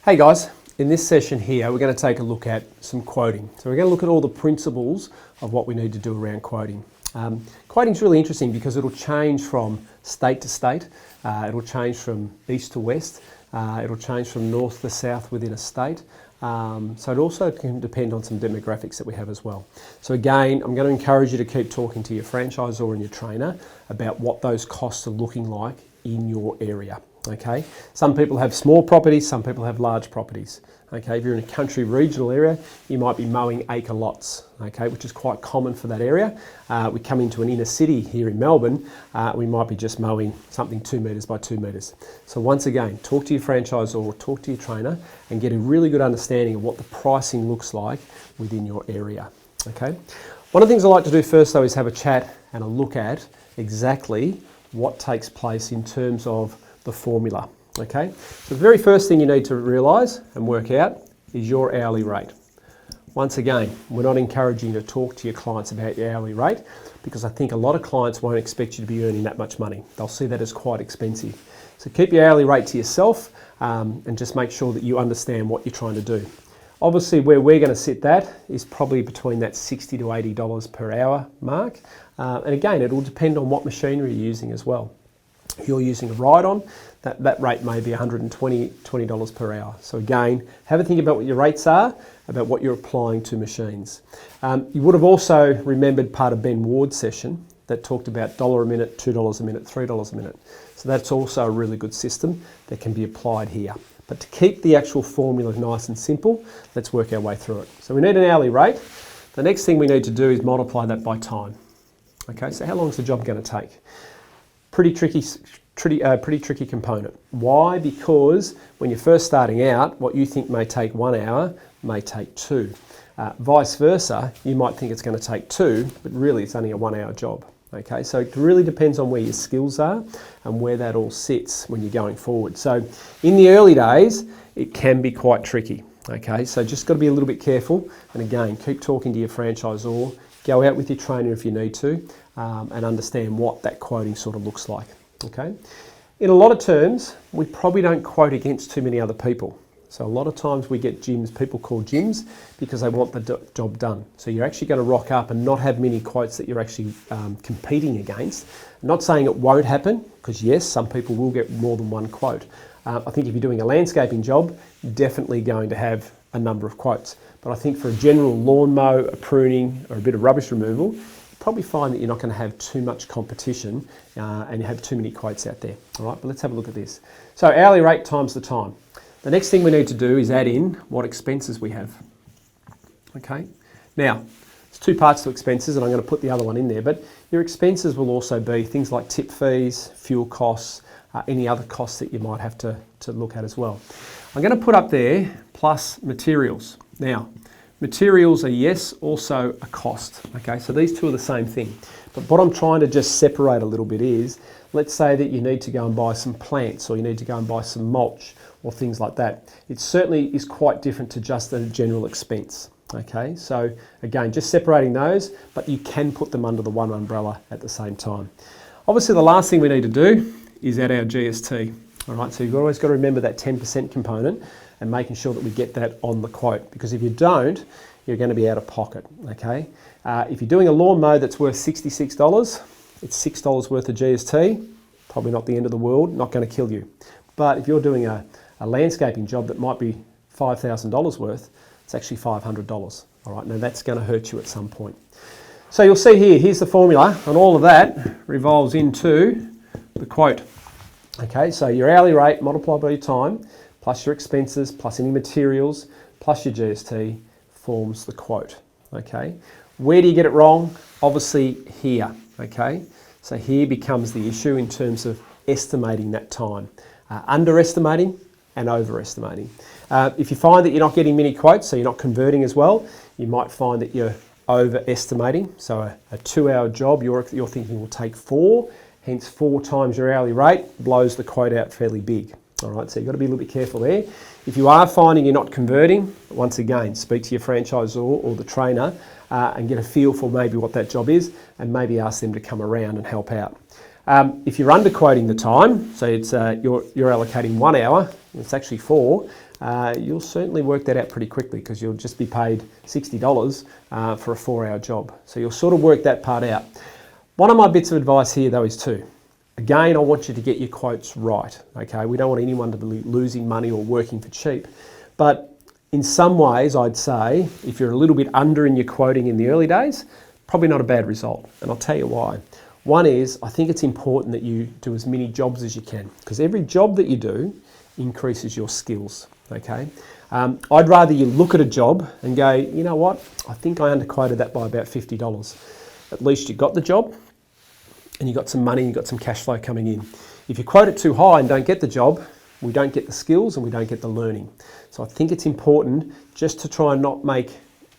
Hey guys, in this session here we're going to take a look at some quoting. So we're going to look at all the principles of what we need to do around quoting. Quoting is really interesting because it'll change from state to state, it'll change from east to west, it'll change from north to south within a state. So it also can depend on some demographics that we have as well. So again, I'm going to encourage you to keep talking to your franchisor and your trainer about what those costs are looking like in your area. Okay, some people have small properties, some people have large properties. Okay, if you're in a country regional area, you might be mowing acre lots, okay, which is quite common for that area. We come into an inner city here in Melbourne, we might be just mowing something 2 metres by 2 metres. So once again, talk to your franchisor or talk to your trainer and get a really good understanding of what the pricing looks like within your area. Okay, one of the things I like to do first though is have a chat and a look at exactly what takes place in terms of the formula. Okay, so the very first thing you need to realise and work out is your hourly rate. Once again, we're not encouraging you to talk to your clients about your hourly rate because I think a lot of clients won't expect you to be earning that much money. They'll see that as quite expensive. So keep your hourly rate to yourself and just make sure that you understand what you're trying to do. Obviously, where we're going to sit that is probably between that $60 to $80 per hour mark. And again, it will depend on what machinery you're using as well. If you're using a ride-on, that rate may be $120 per hour. So again, have a think about what your rates are, about what you're applying to machines. You would have also remembered part of Ben Ward's session that talked about $1 a minute, $2 a minute, $3 a minute. So that's also a really good system that can be applied here. But to keep the actual formula nice and simple, let's work our way through it. So we need an hourly rate. The next thing we need to do is multiply that by time. Okay, so how long is the job going to take? Pretty tricky component. Why? Because when you're first starting out, what you think may take 1 hour may take 2. Vice versa, you might think it's going to take 2, but really it's only a 1 hour job. Okay, so it really depends on where your skills are and where that all sits when you're going forward. So in the early days, it can be quite tricky. Okay, so just got to be a little bit careful. And again, keep talking to your franchisor, go out with your trainer if you need to, and understand what that quoting sort of looks like. Okay, in a lot of terms, we probably don't quote against too many other people. So a lot of times we get gyms, people call gyms because they want the job done. So you're actually going to rock up and not have many quotes that you're actually competing against. I'm not saying it won't happen, because yes, some people will get more than one quote. I think if you're doing a landscaping job, you're definitely going to have a number of quotes. But I think for a general lawn mow, a pruning, or a bit of rubbish removal, probably find that you're not going to have too much competition and you have too many quotes out there. All right, but let's have a look at this. So hourly rate times the time. The next thing we need to do is add in what expenses we have. Okay, now there's two parts to expenses and I'm going to put the other one in there, but your expenses will also be things like tip fees, fuel costs, any other costs that you might have to look at as well. I'm going to put up there plus materials. Now, materials are, yes, also a cost. Okay, so these two are the same thing. But what I'm trying to just separate a little bit is, let's say that you need to go and buy some plants or you need to go and buy some mulch or things like that. It certainly is quite different to just a general expense. Okay, so again, just separating those, but you can put them under the one umbrella at the same time. Obviously, the last thing we need to do is add our GST. All right, so you've always got to remember that 10% component and making sure that we get that on the quote, because if you don't, you're going to be out of pocket. Okay, if you're doing a lawn mow that's worth $66, it's $6 worth of GST, probably not the end of the world, not going to kill you. But if you're doing a landscaping job that might be $5,000 worth, it's actually $500. All right, now that's going to hurt you at some point. So you'll see here, here's the formula, and all of that revolves into the quote. Okay, so your hourly rate multiplied by your time, plus your expenses, plus any materials, plus your GST forms the quote. Okay, where do you get it wrong? Obviously here. Okay, so here becomes the issue in terms of estimating that time, underestimating and overestimating. If you find that you're not getting many quotes, so you're not converting as well, you might find that you're overestimating. So a 2-hour job you're thinking will take 4, hence 4 times your hourly rate blows the quote out fairly big. All right, so you've got to be a little bit careful there. If you are finding you're not converting, once again, speak to your franchisor or the trainer and get a feel for maybe what that job is and maybe ask them to come around and help out. If you're underquoting the time, so it's you're allocating 1 hour, it's actually 4, you'll certainly work that out pretty quickly because you'll just be paid $60 for a 4-hour job. So you'll sort of work that part out. One of my bits of advice here though is again, I want you to get your quotes right, okay? We don't want anyone to be losing money or working for cheap. But in some ways, I'd say, if you're a little bit under in your quoting in the early days, probably not a bad result. And I'll tell you why. One is, I think it's important that you do as many jobs as you can, because every job that you do increases your skills, okay? I'd rather you look at a job and go, you know what, I think I underquoted that by about $50. At least you got the job, and you got some money, you got some cash flow coming in. If you quote it too high and don't get the job, we don't get the skills and we don't get the learning. So I think it's important just to try and not make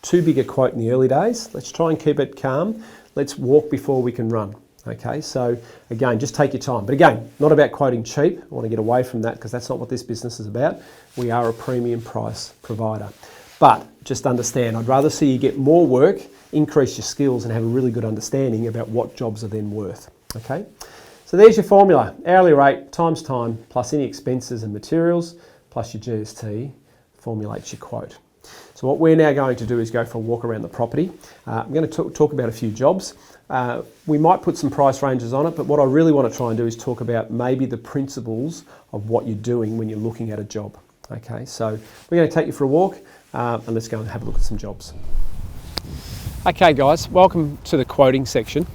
too big a quote in the early days. Let's try and keep it calm. Let's walk before we can run. Okay, so again, just take your time. But again, not about quoting cheap. I want to get away from that because that's not what this business is about. We are a premium price provider. But just understand, I'd rather see you get more work, increase your skills and have a really good understanding about what jobs are then worth. Okay, so there's your formula. Hourly rate times time plus any expenses and materials plus your GST formulates your quote. So what we're now going to do is go for a walk around the property. I'm going to talk about a few jobs. We might put some price ranges on it, but what I really want to try and do is talk about maybe the principles of what you're doing when you're looking at a job. Okay, so we're going to take you for a walk and let's go and have a look at some jobs. Okay guys, welcome to the quoting section.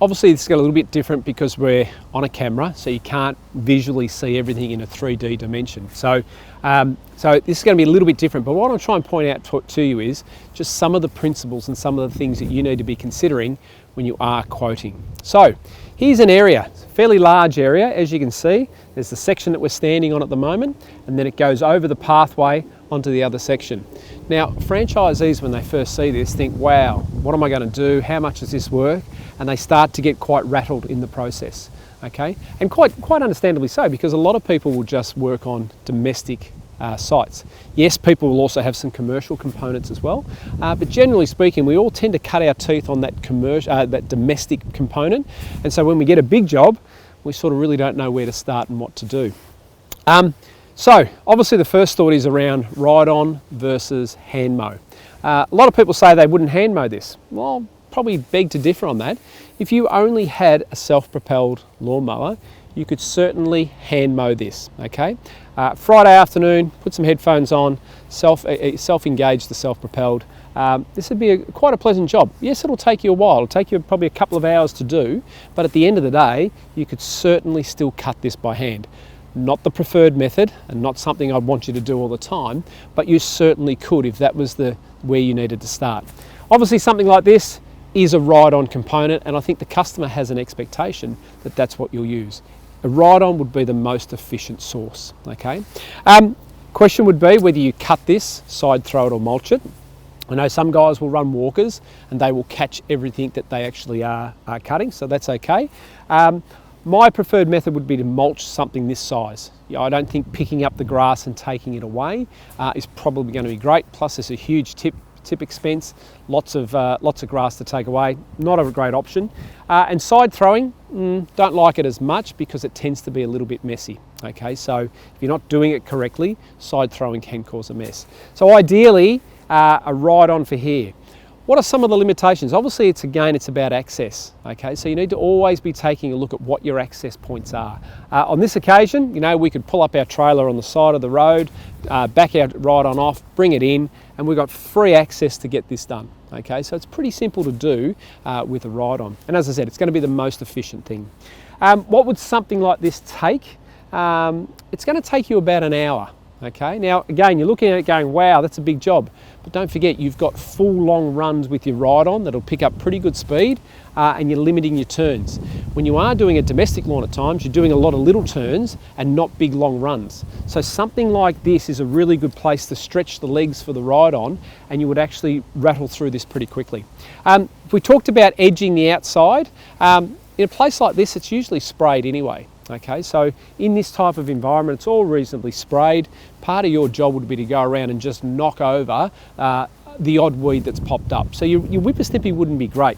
Obviously this is a little bit different because we're on a camera, so you can't visually see everything in a 3D dimension. So this is going to be a little bit different, but what I'll try and point out to you is just some of the principles and some of the things that you need to be considering when you are quoting. So here's an area, fairly large area, as you can see. There's the section that we're standing on at the moment, and then it goes over the pathway onto the other section. Now, franchisees, when they first see this, think, wow, what am I going to do? How much is this work? And they start to get quite rattled in the process, okay? And quite understandably so, because a lot of people will just work on domestic sites. Yes, people will also have some commercial components as well, but generally speaking, we all tend to cut our teeth on that that domestic component. And so when we get a big job, we sort of really don't know where to start and what to do. So obviously the first thought is around ride-on versus hand mow. A lot of people say they wouldn't hand mow this. Well, probably beg to differ on that. If you only had a self-propelled lawnmower, you could certainly hand mow this, okay? Friday afternoon, put some headphones on, self-engage the self-propelled. This would be quite a pleasant job. Yes, it'll take you a while. It'll take you probably a couple of hours to do, but at the end of the day, you could certainly still cut this by hand. Not the preferred method and not something I'd want you to do all the time, but you certainly could if that was where you needed to start. Obviously something like this is a ride-on component, and I think the customer has an expectation that that's what you'll use. A ride-on would be the most efficient source, okay? Question would be whether you cut this, side throw it or mulch it. I know some guys will run walkers and they will catch everything that they actually are cutting, so that's okay. My preferred method would be to mulch something this size. I don't think picking up the grass and taking it away is probably going to be great. Plus there's a huge tip expense, lots of grass to take away, not a great option. And side throwing, don't like it as much because it tends to be a little bit messy. Okay, so if you're not doing it correctly, side throwing can cause a mess. So ideally, a ride-on for here. What are some of the limitations? Obviously, it's about access, okay? So you need to always be taking a look at what your access points are. On this occasion, you know, we could pull up our trailer on the side of the road, back our ride-on off, bring it in, and we've got free access to get this done, okay? So it's pretty simple to do with a ride-on. And as I said, it's going to be the most efficient thing. What would something like this take? It's going to take you about an hour. Okay, now again, you're looking at it going, wow, that's a big job. But don't forget, you've got full long runs with your ride-on that'll pick up pretty good speed and you're limiting your turns. When you are doing a domestic lawn at times, you're doing a lot of little turns and not big long runs. So something like this is a really good place to stretch the legs for the ride-on, and you would actually rattle through this pretty quickly. We talked about edging the outside. In a place like this, it's usually sprayed anyway. Okay, so in this type of environment, it's all reasonably sprayed. Part of your job would be to go around and just knock over the odd weed that's popped up. So your whippersnippy wouldn't be great.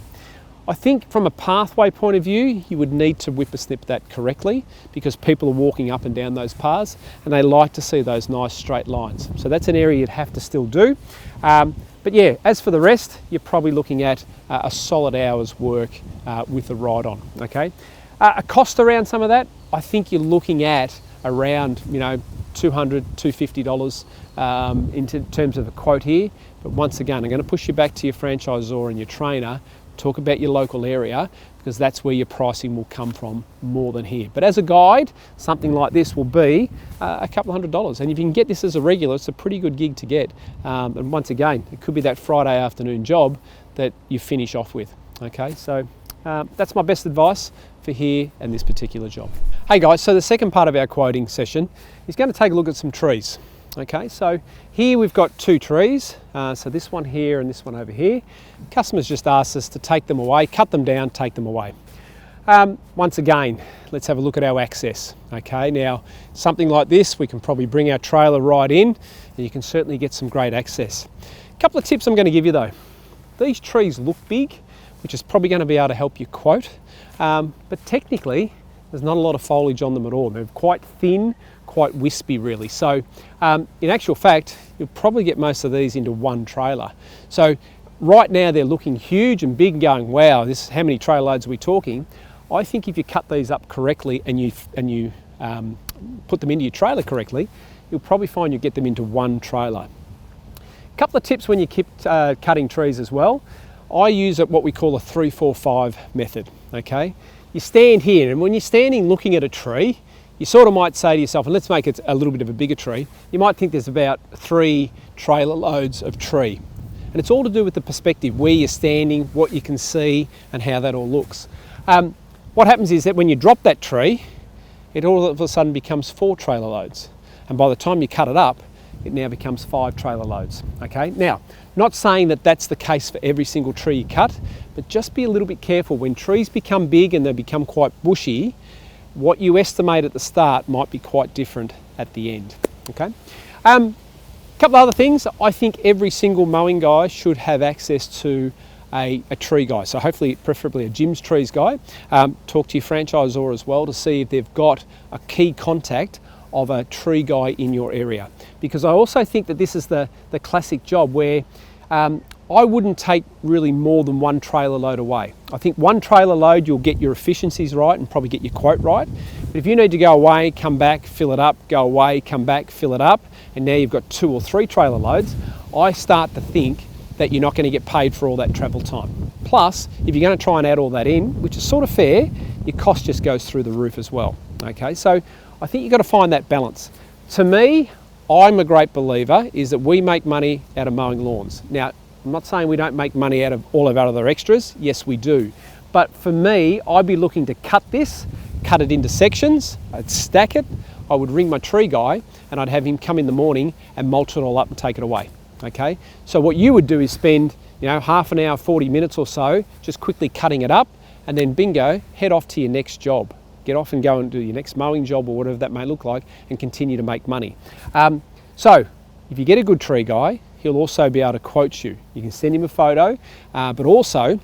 I think from a pathway point of view, you would need to whippersnip that correctly because people are walking up and down those paths and they like to see those nice straight lines. So that's an area you'd have to still do. But yeah, as for the rest, you're probably looking at a solid hour's work with the ride on, okay? A cost around some of that, I think you're looking at around, $200, $250 in terms of a quote here. But once again, I'm going to push you back to your franchisor and your trainer, talk about your local area, because that's where your pricing will come from more than here. But as a guide, something like this will be a couple $100. And if you can get this as a regular, it's a pretty good gig to get. And once again, it could be that Friday afternoon job that you finish off with. Okay, so that's my best advice for here and this particular job. Hey guys, so the second part of our quoting session is going to take a look at some trees. Okay, so here we've got two trees, so this one here and this one over here. Customers just asked us to take them away, cut them down, take them away. Once again, let's have a look at our access. Okay, now something like this, we can probably bring our trailer right in and you can certainly get some great access. A couple of tips I'm going to give you though. These trees look big, which is probably going to be able to help you quote, but technically there's not a lot of foliage on them at all. They're quite thin, quite wispy really. So in actual fact, you'll probably get most of these into one trailer. So right now they're looking huge and big and going, wow, this is how many trailer loads are we talking? I think if you cut these up correctly and you put them into your trailer correctly, you'll probably find you get them into one trailer. A couple of tips when you keep cutting trees as well. I use what we call a 3-4-5 method, okay? You stand here, and when you're standing looking at a tree, you sort of might say to yourself, and let's make it a little bit of a bigger tree, you might think there's about 3 trailer loads of tree. And it's all to do with the perspective, where you're standing, what you can see, and how that all looks. What happens is that when you drop that tree, it all of a sudden becomes 4 trailer loads. And by the time you cut it up, it now becomes 5 trailer loads, okay? Now, not saying that that's the case for every single tree you cut, but just be a little bit careful. When trees become big and they become quite bushy, what you estimate at the start might be quite different at the end, okay? A couple of other things. I think every single mowing guy should have access to a tree guy. So hopefully, preferably a Jim's Trees guy. Talk to your franchisor as well to see if they've got a key contact of a tree guy in your area. Because I also think that this is the classic job where I wouldn't take really more than 1 trailer load away. I think 1 trailer load, you'll get your efficiencies right and probably get your quote right. But if you need to go away, come back, fill it up, go away, come back, fill it up, and now you've got 2 or 3 trailer loads, I start to think that you're not going to get paid for all that travel time. Plus, if you're going to try and add all that in, which is sort of fair, your cost just goes through the roof as well. Okay, so I think you've got to find that balance. To me, I'm a great believer is that we make money out of mowing lawns. Now, I'm not saying we don't make money out of all of our other extras. Yes, we do. But for me, I'd be looking to cut this, cut it into sections, I'd stack it, I would ring my tree guy and I'd have him come in the morning and mulch it all up and take it away. Okay? So what you would do is spend, half an hour, 40 minutes or so, just quickly cutting it up, and then bingo, head off to your next job. Get off and go and do your next mowing job or whatever that may look like and continue to make money. So if you get a good tree guy, he'll also be able to quote you. You can send him a photo, but also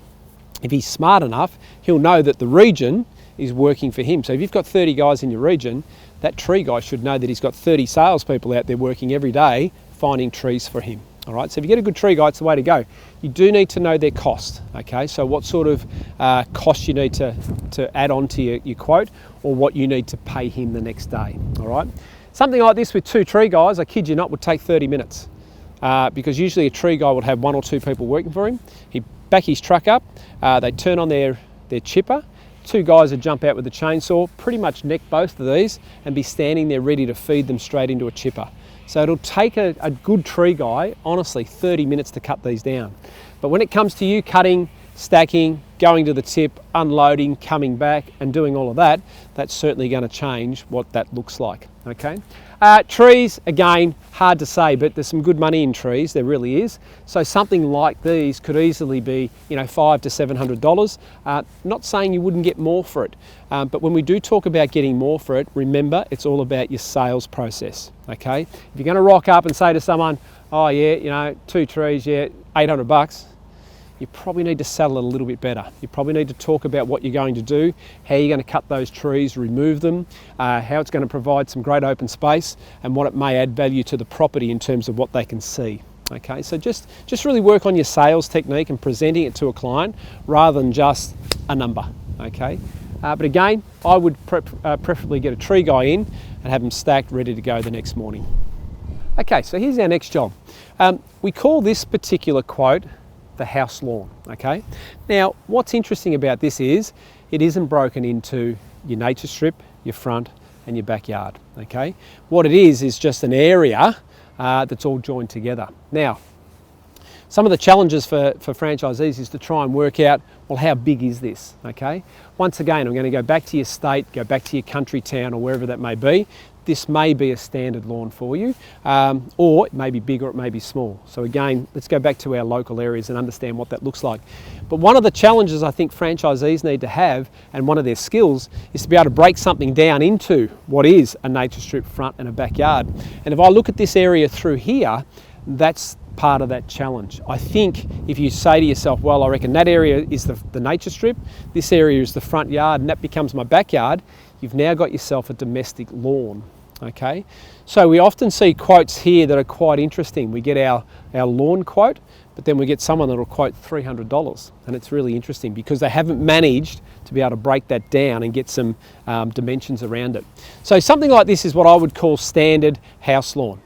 if he's smart enough, he'll know that the region is working for him. So if you've got 30 guys in your region, that tree guy should know that he's got 30 salespeople out there working every day finding trees for him. All right, so if you get a good tree guy, it's the way to go. You do need to know their cost, okay? So what sort of cost you need to add on to your quote, or what you need to pay him the next day, all right? Something like this with 2 tree guys, I kid you not, would take 30 minutes because usually a tree guy would have 1 or 2 people working for him. He'd back his truck up, they turn on their chipper, 2 guys would jump out with a chainsaw, pretty much neck both of these and be standing there ready to feed them straight into a chipper. So it'll take a good tree guy, honestly, 30 minutes to cut these down. But when it comes to you cutting, stacking, going to the tip, unloading, coming back and doing all of that, that's certainly going to change what that looks like, okay? Trees, again, hard to say, but there's some good money in trees, there really is. So something like these could easily be, $500 to $700. Not saying you wouldn't get more for it, but when we do talk about getting more for it, remember, it's all about your sales process, okay? If you're going to rock up and say to someone, oh yeah, 2 trees, yeah, $800, you probably need to saddle it a little bit better. You probably need to talk about what you're going to do, how you're going to cut those trees, remove them, how it's going to provide some great open space, and what it may add value to the property in terms of what they can see. Okay, so just really work on your sales technique and presenting it to a client rather than just a number. Okay, but again, I would preferably get a tree guy in and have them stacked, ready to go the next morning. Okay, so here's our next job. We call this particular quote the house lawn. Okay, now what's interesting about this is it isn't broken into your nature strip, your front, and your backyard. Okay, what it is just an area that's all joined together. Now, some of the challenges for franchisees is to try and work out, well, how big is this? Okay, once again, I'm going to go back to your state, go back to your country town or wherever that may be. This may be a standard lawn for you, or it may be big or it may be small. So again, let's go back to our local areas and understand what that looks like. But one of the challenges I think franchisees need to have, and one of their skills, is to be able to break something down into what is a nature strip, front and a backyard. And if I look at this area through here, that's part of that challenge. I think if you say to yourself, well, I reckon that area is the nature strip, this area is the front yard, and that becomes my backyard, you've now got yourself a domestic lawn. Okay, so we often see quotes here that are quite interesting. We get our lawn quote, but then we get someone that will quote $300, and it's really interesting because they haven't managed to be able to break that down and get some dimensions around it. So something like this is what I would call standard house lawn.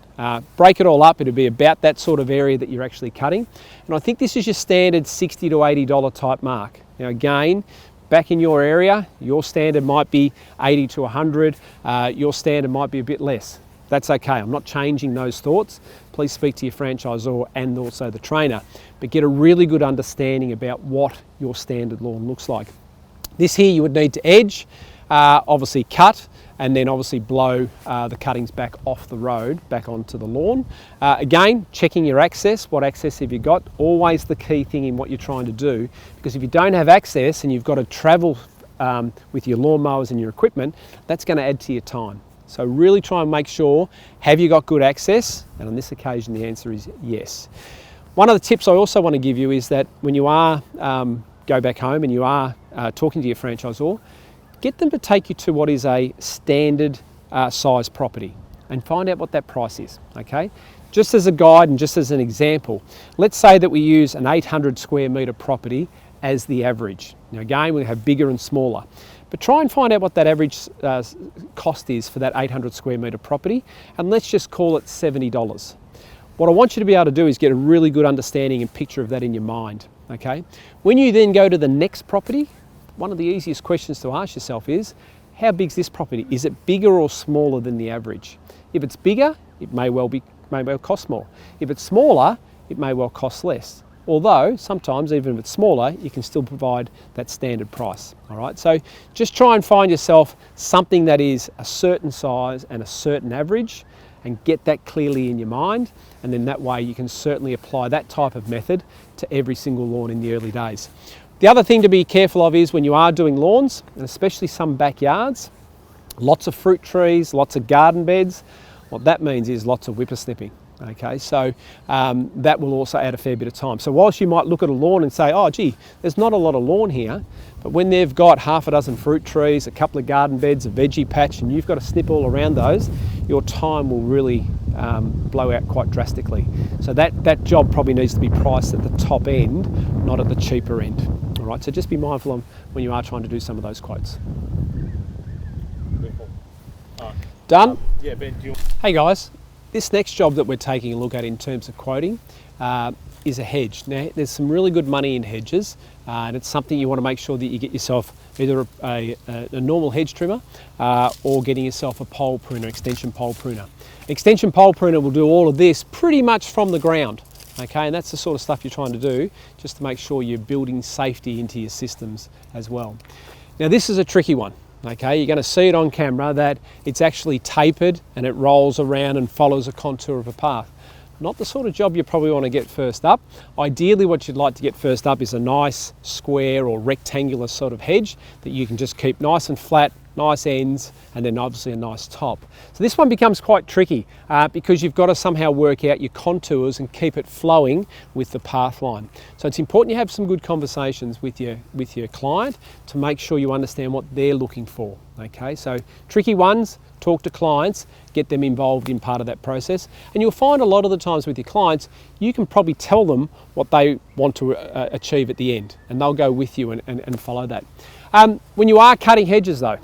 Break it all up, it'll be about that sort of area that you're actually cutting. And I think this is your standard $60 to $80 type mark. Now again, back in your area, your standard might be 80 to 100, your standard might be a bit less. That's okay, I'm not changing those thoughts. Please speak to your franchisor and also the trainer, but get a really good understanding about what your standard lawn looks like. This here you would need to edge, obviously cut, and then obviously blow the cuttings back off the road, back onto the lawn. Again, checking your access, what access have you got? Always the key thing in what you're trying to do, because if you don't have access and you've got to travel with your lawnmowers and your equipment, that's going to add to your time. So really try and make sure, have you got good access? And on this occasion, the answer is yes. One of the tips I also want to give you is that when you are go back home and you are talking to your franchisor, get them to take you to what is a standard size property and find out what that price is, okay? Just as a guide and just as an example, let's say that we use an 800 square metre property as the average. Now again, we have bigger and smaller, but try and find out what that average cost is for that 800 square metre property, and let's just call it $70. What I want you to be able to do is get a really good understanding and picture of that in your mind, okay? When you then go to the next property, one of the easiest questions to ask yourself is, how big is this property? Is it bigger or smaller than the average? If it's bigger, it may well cost more. If it's smaller, it may well cost less. Although sometimes, even if it's smaller, you can still provide that standard price. All right, so just try and find yourself something that is a certain size and a certain average, and get that clearly in your mind, and then that way you can certainly apply that type of method to every single lawn in the early days. The other thing to be careful of is when you are doing lawns, and especially some backyards, lots of fruit trees, lots of garden beds, what that means is lots of whippersnipping. Okay, so that will also add a fair bit of time. So whilst you might look at a lawn and say, oh gee, there's not a lot of lawn here, but when they've got half a dozen fruit trees, a couple of garden beds, a veggie patch, and you've got to snip all around those, your time will really blow out quite drastically. So that job probably needs to be priced at the top end, not at the cheaper end. All right, so just be mindful of when you are trying to do some of those quotes. Done? Yeah, Ben, Hey guys. This next job that we're taking a look at in terms of quoting is a hedge. Now, there's some really good money in hedges, and it's something you want to make sure that you get yourself either a normal hedge trimmer or getting yourself a pole pruner, extension pole pruner. Extension pole pruner will do all of this pretty much from the ground, okay? And that's the sort of stuff you're trying to do just to make sure you're building safety into your systems as well. Now, this is a tricky one. Okay, you're going to see it on camera that it's actually tapered and it rolls around and follows a contour of a path. Not the sort of job you probably want to get first up. Ideally, what you'd like to get first up is a nice square or rectangular sort of hedge that you can just keep nice and flat nice ends, and then obviously a nice top. So this one becomes quite tricky because you've got to somehow work out your contours and keep it flowing with the path line. So it's important you have some good conversations with your client to make sure you understand what they're looking for. Okay, so tricky ones, talk to clients, get them involved in part of that process, and you'll find a lot of the times with your clients, you can probably tell them what they want to achieve at the end, and they'll go with you and follow that. When you are cutting hedges though,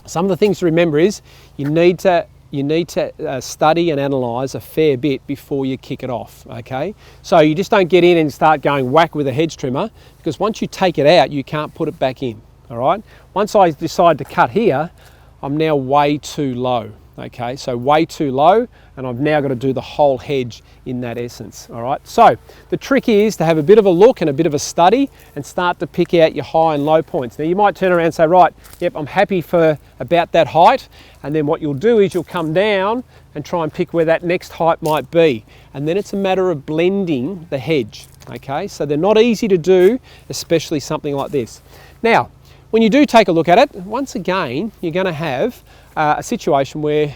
some of the things to remember is you need to study and analyse a fair bit before you kick it off, okay? So you just don't get in and start going whack with a hedge trimmer, because once you take it out, you can't put it back in, all right? Once I decide to cut here, I'm now way too low, okay? So way too low, and I've now got to do the whole hedge in that essence, all right? So the trick is to have a bit of a look and a bit of a study and start to pick out your high and low points. Now you might turn around and say, right, yep, I'm happy for about that height, and then what you'll do is you'll come down and try and pick where that next height might be. And then it's a matter of blending the hedge, okay? So they're not easy to do, especially something like this. Now, when you do take a look at it, once again, you're going to have a situation where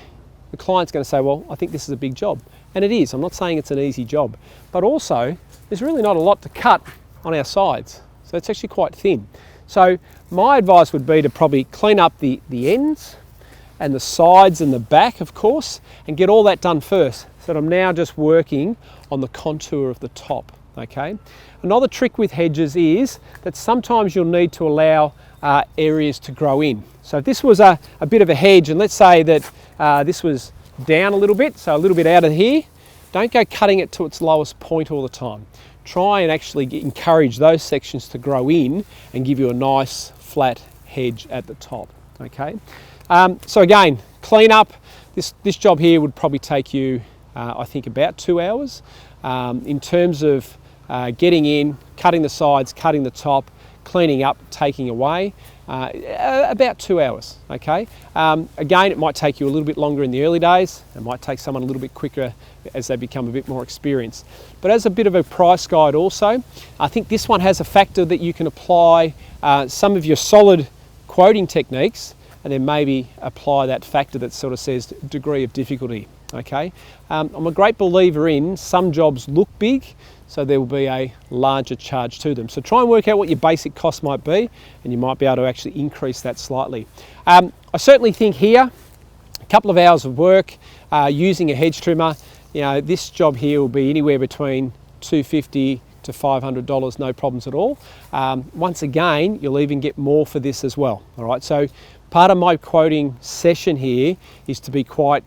the client's going to say, well, I think this is a big job. And it is. I'm not saying it's an easy job. But also, there's really not a lot to cut on our sides. So it's actually quite thin. So my advice would be to probably clean up the ends and the sides and the back, of course, and get all that done first. So that I'm now just working on the contour of the top, okay? Another trick with hedges is that sometimes you'll need to allow areas to grow in. So if this was a bit of a hedge, and let's say that this was down a little bit, so a little bit out of here, don't go cutting it to its lowest point all the time. Try and actually encourage those sections to grow in and give you a nice flat hedge at the top, okay? So again, clean up. This job here would probably take you, I think, about 2 hours. In terms of getting in, cutting the sides, cutting the top, cleaning up, taking away, about 2 hours, okay? Again, it might take you a little bit longer in the early days. It might take someone a little bit quicker as they become a bit more experienced. But as a bit of a price guide also, I think this one has a factor that you can apply some of your solid quoting techniques and then maybe apply that factor that sort of says degree of difficulty, okay? I'm a great believer in some jobs look big, so there will be a larger charge to them. So try and work out what your basic cost might be, and you might be able to actually increase that slightly. I certainly think here, a couple of hours of work using a hedge trimmer, you know, this job here will be anywhere between $250 to $500, no problems at all. Once again, you'll even get more for this as well, all right? So part of my quoting session here is to be quite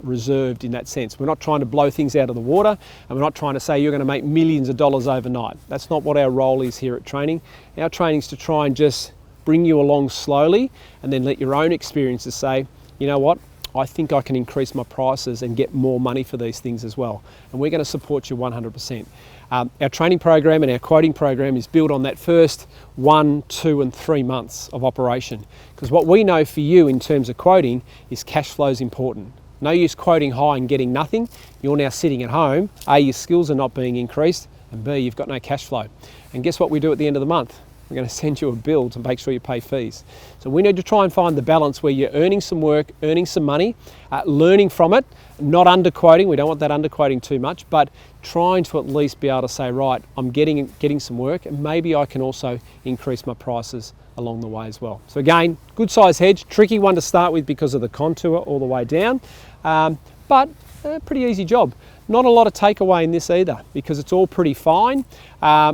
reserved in that sense. We're not trying to blow things out of the water, and we're not trying to say you're going to make millions of dollars overnight. That's not what our role is here at training. Our training is to try and just bring you along slowly and then let your own experiences say, you know what, I think I can increase my prices and get more money for these things as well. And we're going to support you 100%. Our training program and our quoting program is built on that first 1, 2 and 3 months of operation. Because what we know for you in terms of quoting is cash flow is important. No use quoting high and getting nothing. You're now sitting at home. A, your skills are not being increased, and B, you've got no cash flow. And guess what we do at the end of the month? We're going to send you a bill to make sure you pay fees. So we need to try and find the balance where you're earning some work, earning some money, learning from it, not underquoting. We don't want that underquoting too much, but trying to at least be able to say, right, I'm getting some work, and maybe I can also increase my prices along the way as well. So again, good size hedge, tricky one to start with because of the contour all the way down, but a pretty easy job. Not a lot of takeaway in this either because it's all pretty fine.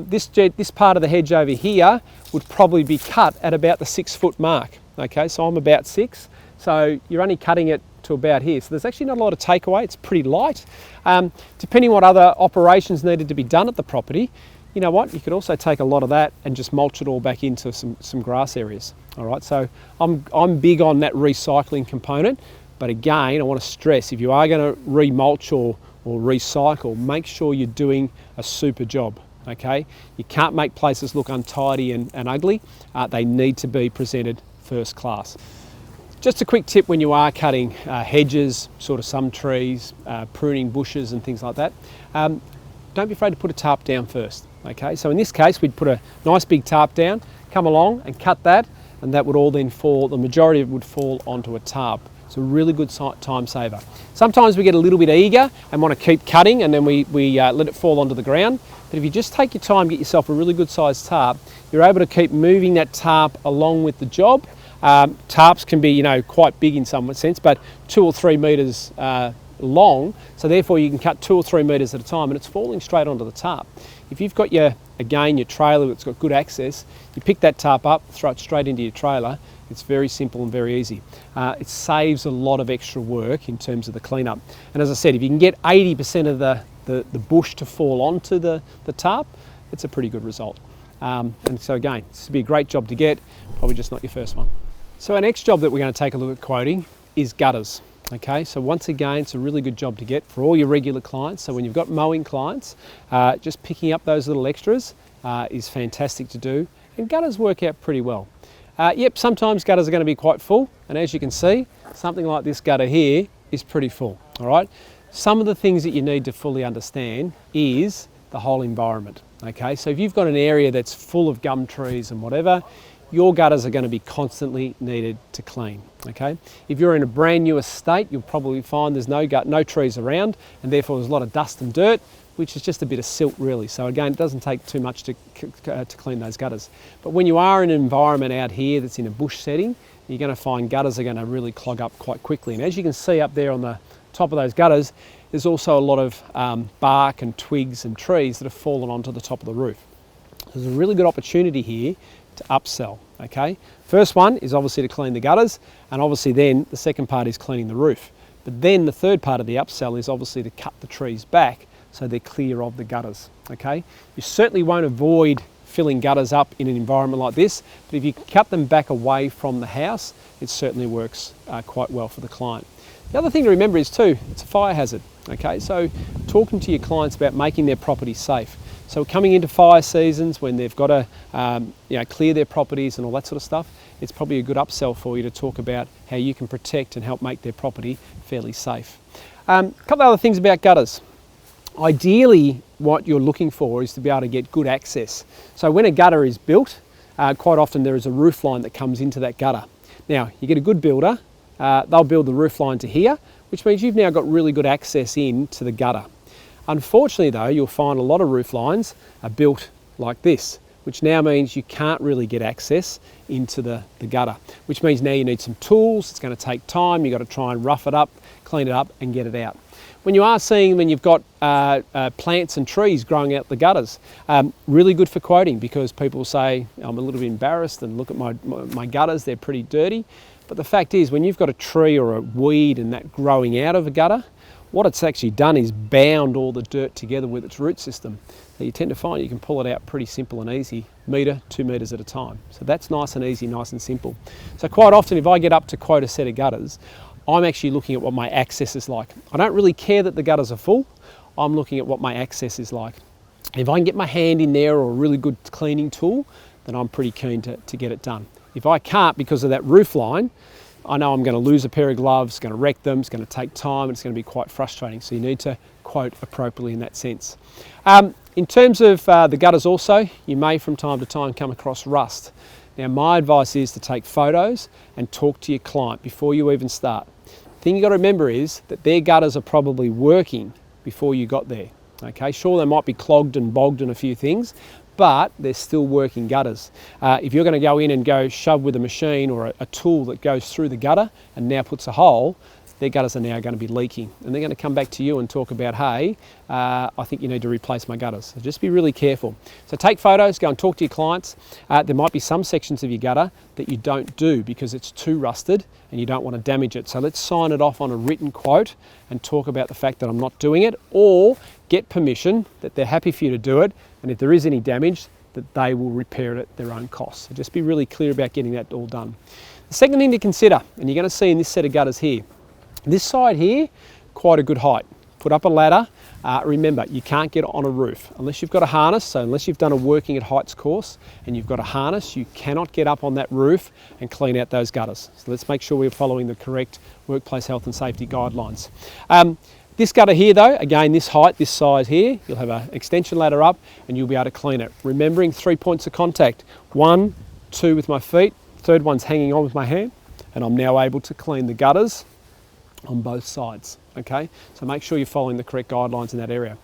This part of the hedge over here would probably be cut at about the 6 foot mark. Okay, so I'm about 6, so you're only cutting it to about here. So there's actually not a lot of takeaway. It's pretty light. Depending what other operations needed to be done at the property, you know what, you could also take a lot of that and just mulch it all back into some grass areas. All right, so I'm big on that recycling component, but again, I want to stress, if you are going to remulch or recycle, make sure you're doing a super job, okay? You can't make places look untidy and ugly. They need to be presented first class. Just a quick tip when you are cutting hedges, sort of some trees, pruning bushes and things like that, don't be afraid to put a tarp down first, okay? So in this case, we'd put a nice big tarp down, come along and cut that, and that would all then fall, the majority of it would fall onto a tarp. It's a really good time saver. Sometimes we get a little bit eager and want to keep cutting, and then we let it fall onto the ground. But if you just take your time, get yourself a really good sized tarp, you're able to keep moving that tarp along with the job. Tarps can be, quite big in some sense, but 2 or 3 metres long, so therefore you can cut 2 or 3 metres at a time, and it's falling straight onto the tarp. If you've got your trailer that's got good access, you pick that tarp up, throw it straight into your trailer. It's very simple and very easy. It saves a lot of extra work in terms of the cleanup. And as I said, if you can get 80% of the bush to fall onto the tarp, it's a pretty good result. And so again, this would be a great job to get, probably just not your first one. So our next job that we're going to take a look at quoting is gutters. Okay, so once again, it's a really good job to get for all your regular clients. So when you've got mowing clients, just picking up those little extras is fantastic to do, and gutters work out pretty well. Yep, sometimes gutters are going to be quite full, and as you can see, something like this gutter here is pretty full. All right, some of the things that you need to fully understand is the whole environment. Okay, so if you've got an area that's full of gum trees and whatever, your gutters are going to be constantly needed to clean. Okay, if you're in a brand new estate, you'll probably find there's no trees around, and therefore there's a lot of dust and dirt, which is just a bit of silt really. So again, it doesn't take too much to clean those gutters. But when you are in an environment out here that's in a bush setting, you're going to find gutters are going to really clog up quite quickly. And as you can see up there on the top of those gutters, there's also a lot of bark and twigs and trees that have fallen onto the top of the roof. There's a really good opportunity here to upsell. Okay, first one is obviously to clean the gutters, and obviously then the second part is cleaning the roof. But then the third part of the upsell is obviously to cut the trees back so they're clear of the gutters. Okay, you certainly won't avoid filling gutters up in an environment like this, but if you cut them back away from the house, it certainly works quite well for the client. The other thing to remember is too, it's a fire hazard. Okay, so talking to your clients about making their property safe. So coming into fire seasons when they've got to clear their properties and all that sort of stuff, it's probably a good upsell for you to talk about how you can protect and help make their property fairly safe. A couple of other things about gutters. Ideally, what you're looking for is to be able to get good access. So when a gutter is built, quite often there is a roof line that comes into that gutter. Now, you get a good builder, they'll build the roof line to here, which means you've now got really good access into the gutter. Unfortunately though, you'll find a lot of roof lines are built like this, which now means you can't really get access into the gutter, which means now you need some tools. It's going to take time. You've got to try and rough it up, clean it up and get it out. When you've got plants and trees growing out the gutters, really good for quoting, because people say, I'm a little bit embarrassed and look at my gutters, they're pretty dirty. But the fact is, when you've got a tree or a weed and that growing out of a gutter, what it's actually done is bound all the dirt together with its root system. So you tend to find you can pull it out pretty simple and easy, 2 metres at a time. So that's nice and easy, nice and simple. So quite often if I get up to quote a set of gutters, I'm actually looking at what my access is like. I don't really care that the gutters are full, I'm looking at what my access is like. If I can get my hand in there or a really good cleaning tool, then I'm pretty keen to get it done. If I can't because of that roof line, I know I'm going to lose a pair of gloves, going to wreck them, it's going to take time, and it's going to be quite frustrating. So you need to quote appropriately in that sense. In terms of the gutters also, you may from time to time come across rust. Now my advice is to take photos and talk to your client before you even start. The thing you've got to remember is that their gutters are probably working before you got there. Okay, sure, they might be clogged and bogged and a few things, but they're still working gutters. If you're going to go in and go shove with a machine or a tool that goes through the gutter and now puts a hole, their gutters are now going to be leaking, and they're going to come back to you and talk about, hey, I think you need to replace my gutters. So just be really careful. So take photos, go and talk to your clients. There might be some sections of your gutter that you don't do because it's too rusted and you don't want to damage it. So let's sign it off on a written quote and talk about the fact that I'm not doing it, or get permission that they're happy for you to do it, and if there is any damage, that they will repair it at their own cost. So just be really clear about getting that all done. The second thing to consider, and you're going to see in this set of gutters here, this side here, quite a good height. Put up a ladder. Remember, you can't get on a roof unless you've got a harness. So unless you've done a working at heights course and you've got a harness, you cannot get up on that roof and clean out those gutters. So let's make sure we're following the correct workplace health and safety guidelines. This gutter here though, again, this height, this size here, you'll have an extension ladder up and you'll be able to clean it. Remembering 3 points of contact. 1, 2 with my feet, third one's hanging on with my hand, and I'm now able to clean the gutters on both sides, okay? So make sure you're following the correct guidelines in that area.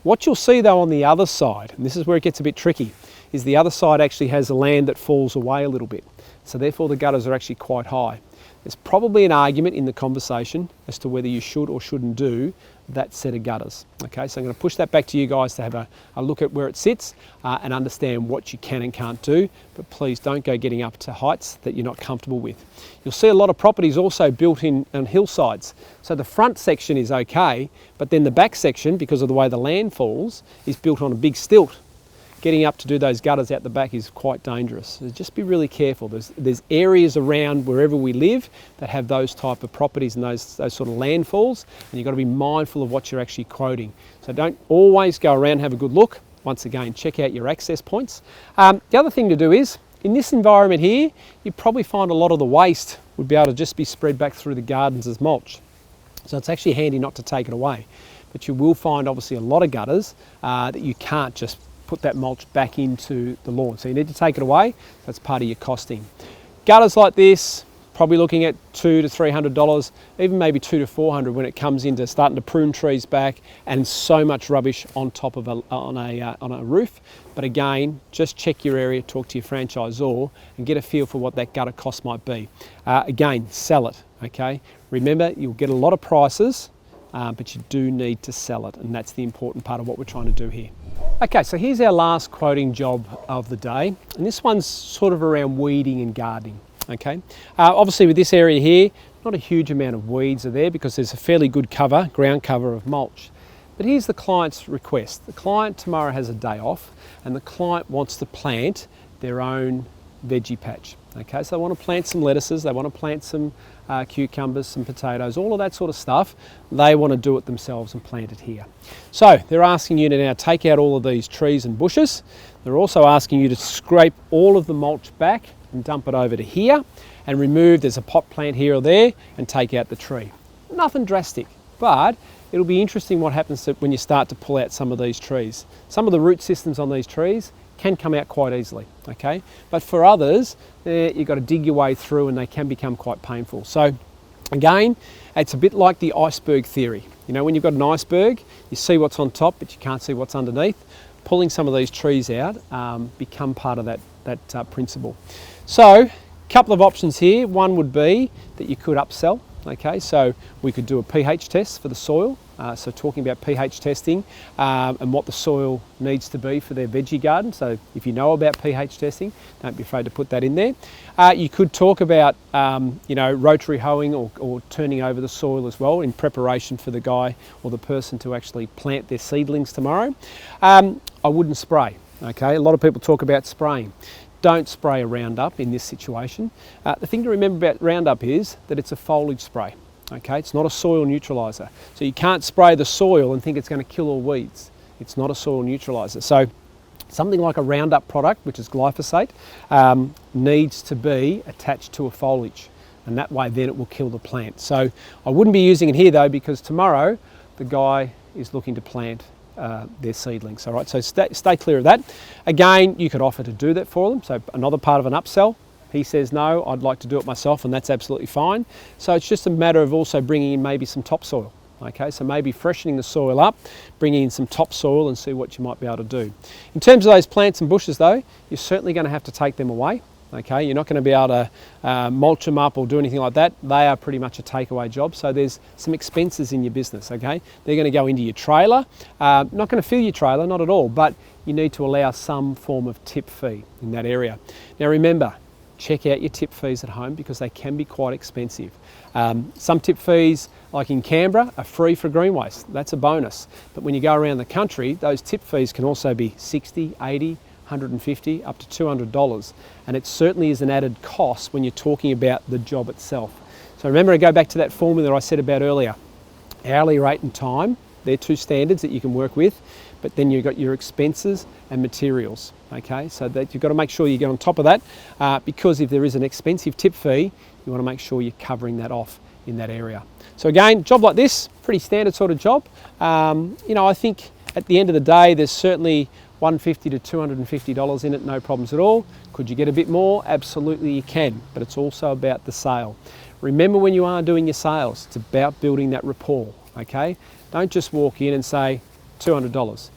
What you'll see though on the other side, and this is where it gets a bit tricky, is the other side actually has a land that falls away a little bit. So therefore the gutters are actually quite high. There's probably an argument in the conversation as to whether you should or shouldn't do that set of gutters. Okay, so I'm going to push that back to you guys to have a look at where it sits and understand what you can and can't do, but please don't go getting up to heights that you're not comfortable with. You'll see a lot of properties also built in on hillsides. So the front section is okay, but then the back section, because of the way the land falls, is built on a big stilt. Getting up to do those gutters out the back is quite dangerous. So just be really careful. There's areas around wherever we live that have those type of properties and those sort of landfalls, and you've got to be mindful of what you're actually quoting. So don't always go around and have a good look. Once again, check out your access points. The other thing to do is, in this environment here, you probably find a lot of the waste would be able to just be spread back through the gardens as mulch. So it's actually handy not to take it away. But you will find obviously a lot of gutters that you can't just put that mulch back into the lawn. So you need to take it away. That's part of your costing. Gutters like this, probably looking at $200 to $300, even maybe $200 to $400 when it comes into starting to prune trees back and so much rubbish on top of on a roof. But again, just check your area, talk to your franchisor and get a feel for what that gutter cost might be. Again, sell it, okay? Remember, you'll get a lot of prices, but you do need to sell it, and that's the important part of what we're trying to do here. Okay, so here's our last quoting job of the day, and this one's sort of around weeding and gardening, okay? Obviously with this area here, not a huge amount of weeds are there because there's a fairly good cover, ground cover of mulch. But here's the client's request. The client tomorrow has a day off and the client wants to plant their own veggie patch. Okay, so they want to plant some lettuces, they want to plant some cucumbers, some potatoes, all of that sort of stuff. They want to do it themselves and plant it here. So they're asking you to now take out all of these trees and bushes. They're also asking you to scrape all of the mulch back and dump it over to here and remove, there's a pot plant here or there, and take out the tree. Nothing drastic, but it'll be interesting what happens when you start to pull out some of these trees. Some of the root systems on these trees can come out quite easily, okay? But for others, you've got to dig your way through and they can become quite painful. So again, it's a bit like the iceberg theory. You know, when you've got an iceberg, you see what's on top, but you can't see what's underneath. Pulling some of these trees out become part of that principle. So a couple of options here. One would be that you could upsell. Okay, so we could do a pH test for the soil, so talking about pH testing and what the soil needs to be for their veggie garden. So if you know about pH testing, don't be afraid to put that in there. You could talk about you know, rotary hoeing or turning over the soil as well in preparation for the guy or the person to actually plant their seedlings tomorrow. I wouldn't spray. Okay, a lot of people talk about spraying. Don't spray a Roundup in this situation. The thing to remember about Roundup is that it's a foliage spray. Okay, it's not a soil neutraliser. So you can't spray the soil and think it's going to kill all weeds. It's not a soil neutraliser. So something like a Roundup product, which is glyphosate, needs to be attached to a foliage, and that way then it will kill the plant. So I wouldn't be using it here though, because tomorrow the guy is looking to plant their seedlings. All right, so stay clear of that. Again, you could offer to do that for them. So another part of an upsell. He says, no, I'd like to do it myself, and that's absolutely fine. So it's just a matter of also bringing in maybe some topsoil. Okay, so maybe freshening the soil up, bringing in some topsoil and see what you might be able to do. In terms of those plants and bushes though, you're certainly going to have to take them away. Okay, you're not going to be able to mulch them up or do anything like that. They are pretty much a takeaway job, so there's some expenses in your business, okay? They're going to go into your trailer. Not going to fill your trailer, not at all, but you need to allow some form of tip fee in that area. Now remember, check out your tip fees at home because they can be quite expensive. Some tip fees, like in Canberra, are free for green waste. That's a bonus. But when you go around the country, those tip fees can also be $60, $80, $150, up to $200. And it certainly is an added cost when you're talking about the job itself. So remember, I go back to that formula I said about earlier. Hourly rate and time, they're two standards that you can work with, but then you've got your expenses and materials, okay? So that you've got to make sure you get on top of that because if there is an expensive tip fee, you want to make sure you're covering that off in that area. So again, job like this, pretty standard sort of job. You know, I think At the end of the day, there's certainly $150 to $250 in it, no problems at all. Could you get a bit more? Absolutely you can, but it's also about the sale. Remember, when you are doing your sales, it's about building that rapport, okay? Don't just walk in and say, $200.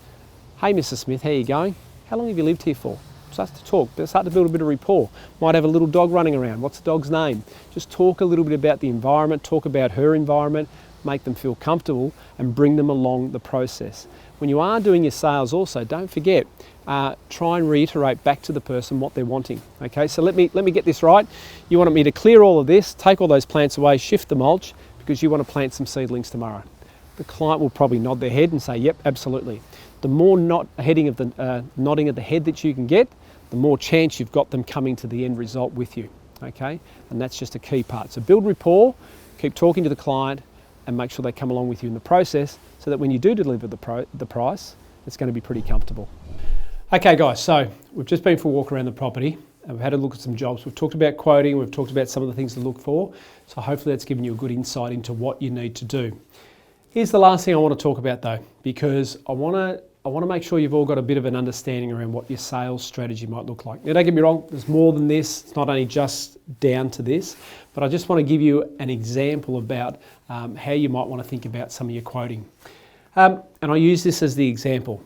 Hey, Mr. Smith, how are you going? How long have you lived here for? Start to talk, start to build a bit of rapport. Might have a little dog running around. What's the dog's name? Just talk a little bit about the environment, talk about her environment, make them feel comfortable and bring them along the process. When you are doing your sales also, don't forget, try and reiterate back to the person what they're wanting. Okay, so let me get this right. You want me to clear all of this, take all those plants away, shift the mulch, because you want to plant some seedlings tomorrow. The client will probably nod their head and say, yep, absolutely. The more nodding of the head that you can get, the more chance you've got them coming to the end result with you, okay? And that's just a key part. So build rapport, keep talking to the client, and make sure they come along with you in the process so that when you do deliver the price, it's going to be pretty comfortable. Okay guys, so we've just been for a walk around the property and we've had a look at some jobs. We've talked about quoting, we've talked about some of the things to look for. So hopefully that's given you a good insight into what you need to do. Here's the last thing I want to talk about though, because I want to make sure you've all got a bit of an understanding around what your sales strategy might look like. Now don't get me wrong, there's more than this. It's not only just down to this, but I just want to give you an example about how you might want to think about some of your quoting. And I use this as the example.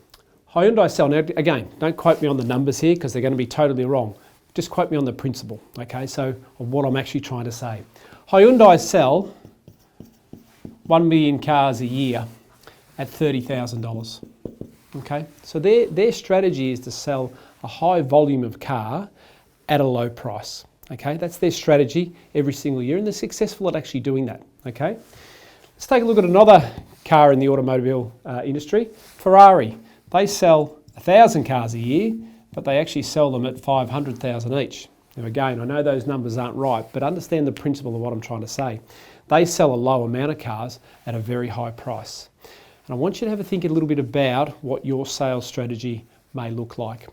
Hyundai sell, now again, don't quote me on the numbers here because they're going to be totally wrong. Just quote me on the principle, okay, so of what I'm actually trying to say. Hyundai sell 1 million cars a year at $30,000. Okay, so their strategy is to sell a high volume of car at a low price. Okay, that's their strategy every single year, and they're successful at actually doing that. Okay, let's take a look at another car in the automobile industry. Ferrari, they sell 1,000 cars a year, but they actually sell them at 500,000 each. Now again, I know those numbers aren't right, but understand the principle of what I'm trying to say. They sell a low amount of cars at a very high price. And I want you to have a think a little bit about what your sales strategy may look like.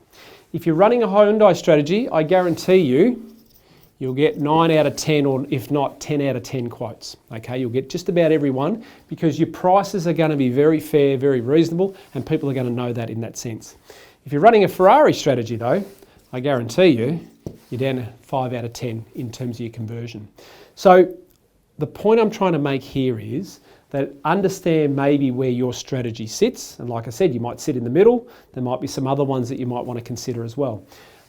If you're running a Hyundai strategy, I guarantee you'll get 9 out of 10, or if not 10 out of 10 quotes. Okay, you'll get just about every one because your prices are going to be very fair, very reasonable, and people are going to know that in that sense. If you're running a Ferrari strategy though, I guarantee you're down to 5 out of 10 in terms of your conversion. So the point I'm trying to make here is that understand maybe where your strategy sits. And like I said, you might sit in the middle. There might be some other ones that you might want to consider as well.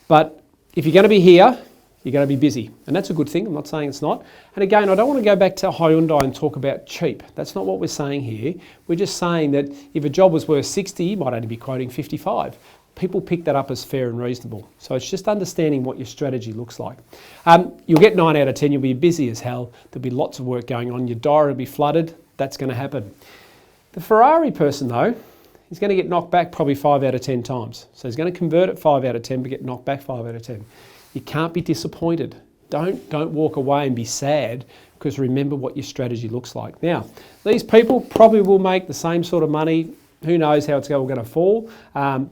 But if you're going to be here, you're going to be busy. And that's a good thing. I'm not saying it's not. And again, I don't want to go back to Hyundai and talk about cheap. That's not what we're saying here. We're just saying that if a job was worth 60, you might only be quoting 55. People pick that up as fair and reasonable. So it's just understanding what your strategy looks like. You'll get 9 out of 10. You'll be busy as hell. There'll be lots of work going on. Your diary will be flooded. That's going to happen. The Ferrari person though, he's going to get knocked back probably 5 out of 10 times. So he's going to convert at 5 out of 10 but get knocked back 5 out of 10. You can't be disappointed. Don't walk away and be sad, because remember what your strategy looks like. Now, these people probably will make the same sort of money. Who knows how it's all going to fall.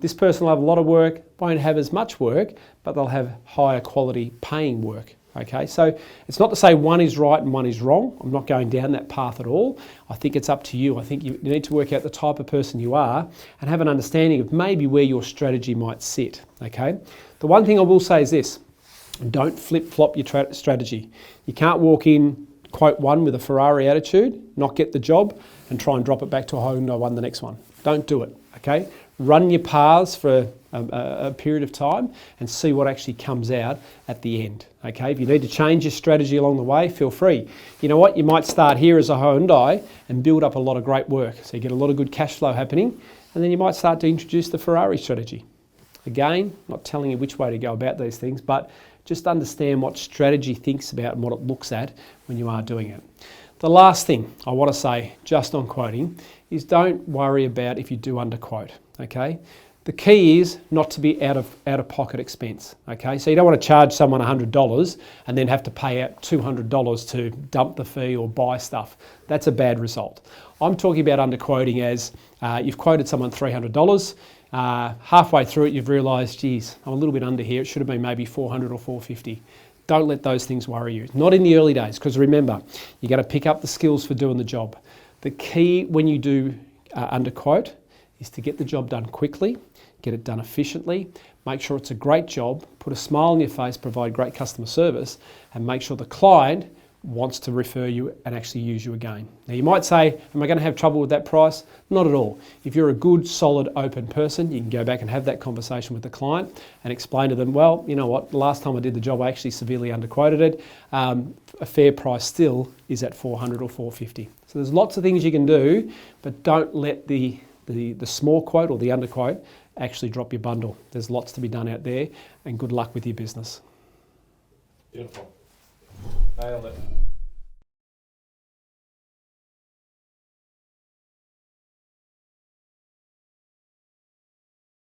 This person will have a lot of work, won't have as much work, but they'll have higher quality paying work. Okay, so it's not to say one is right and one is wrong. I'm not going down that path at all. I think it's up to you. I think you need to work out the type of person you are and have an understanding of maybe where your strategy might sit. Okay, the one thing I will say is this: don't flip-flop your strategy. You can't walk in, quote one with a Ferrari attitude, not get the job, and try and drop it back to a Hyundai one the next one. Don't do it, okay? Run your paths for a period of time and see what actually comes out at the end, okay? If you need to change your strategy along the way, feel free. You know what? You might start here as a Hyundai and build up a lot of great work. So you get a lot of good cash flow happening, and then you might start to introduce the Ferrari strategy. Again, not telling you which way to go about these things, but just understand what strategy thinks about and what it looks at when you are doing it. The last thing I want to say just on quoting is don't worry about if you do underquote, okay? The key is not to be out of pocket expense, okay? So you don't want to charge someone $100 and then have to pay out $200 to dump the fee or buy stuff. That's a bad result. I'm talking about underquoting as you've quoted someone $300, halfway through it you've realised, geez, I'm a little bit under here, it should have been maybe $400 or $450. Don't let those things worry you. Not in the early days, because remember, you got to pick up the skills for doing the job. The key when you do underquote is to get the job done quickly, get it done efficiently, make sure it's a great job, put a smile on your face, provide great customer service, and make sure the client wants to refer you and actually use you again. Now you might say, am I going to have trouble with that price? Not at all. If you're a good, solid, open person, you can go back and have that conversation with the client and explain to them, well, you know what, the last time I did the job I actually severely underquoted it. A fair price still is at $400 or $450. So there's lots of things you can do, but don't let the small quote or the underquote actually drop your bundle. There's lots to be done out there, and good luck with your business. Beautiful. Nailed it.